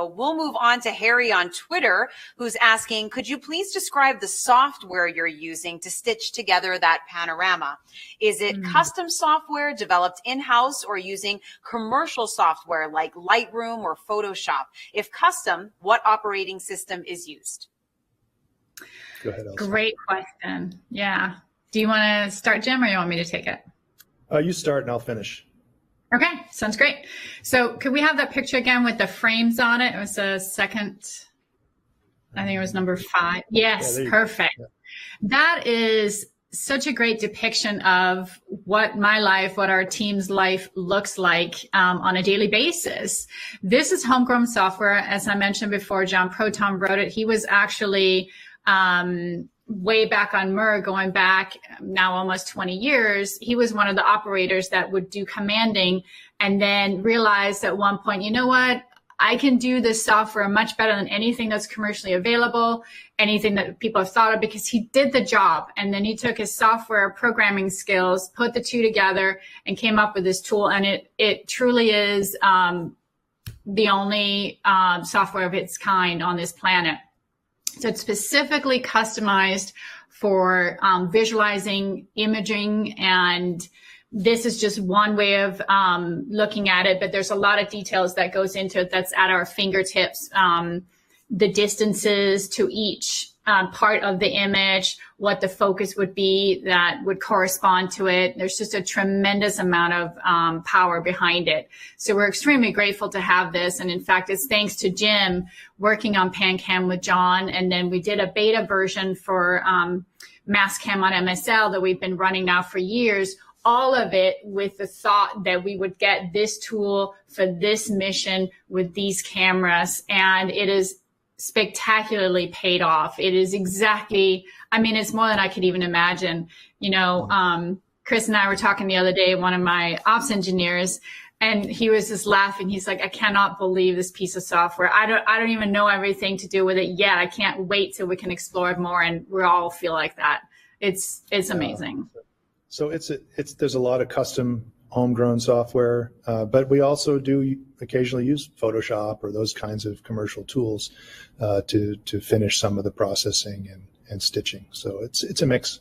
We'll move on to Harry on Twitter, who's asking, could you please describe the software you're using to stitch together that panorama? Is it custom software developed in-house or using commercial software like Lightroom or Photoshop? If custom, what operating system is used? Go ahead, Elsa. Great question. Yeah. Do you want to start, Jim, or you want me to take it? You start and I'll finish. Okay, sounds great. So could we have that picture again with the frames on it? It was a second, I think it was number 5. Yes, yeah, perfect. Yeah. That is such a great depiction of what my life, what our team's life looks like on a daily basis. This is homegrown software. As I mentioned before, John Proton wrote it. He was actually way back on MER, going back now almost 20 years, he was one of the operators that would do commanding and then realized at one point, you know what, I can do this software much better than anything that's commercially available, anything that people have thought of, because he did the job. And then he took his software programming skills, put the two together and came up with this tool. And it truly is the only software of its kind on this planet. So it's specifically customized for visualizing imaging, and this is just one way of looking at it, but there's a lot of details that goes into it that's at our fingertips. The distances to each part of the image, what the focus would be that would correspond to it. There's just a tremendous amount of power behind it. So we're extremely grateful to have this. And in fact, it's thanks to Jim working on PanCam with John. And then we did a beta version for Mastcam on MSL that we've been running now for years. All of it with the thought that we would get this tool for this mission with these cameras. And it is spectacularly paid off. It is exactly, I mean, it's more than I could even imagine. You know, Chris and I were talking the other day, one of my ops engineers, and he was just laughing. He's like, I cannot believe this piece of software. I don't even know everything to do with it yet. I can't wait till we can explore it more. And we all feel like that. It's amazing. So there's a lot of custom homegrown software, but we also do occasionally use Photoshop or those kinds of commercial tools to finish some of the processing and stitching. So it's a mix.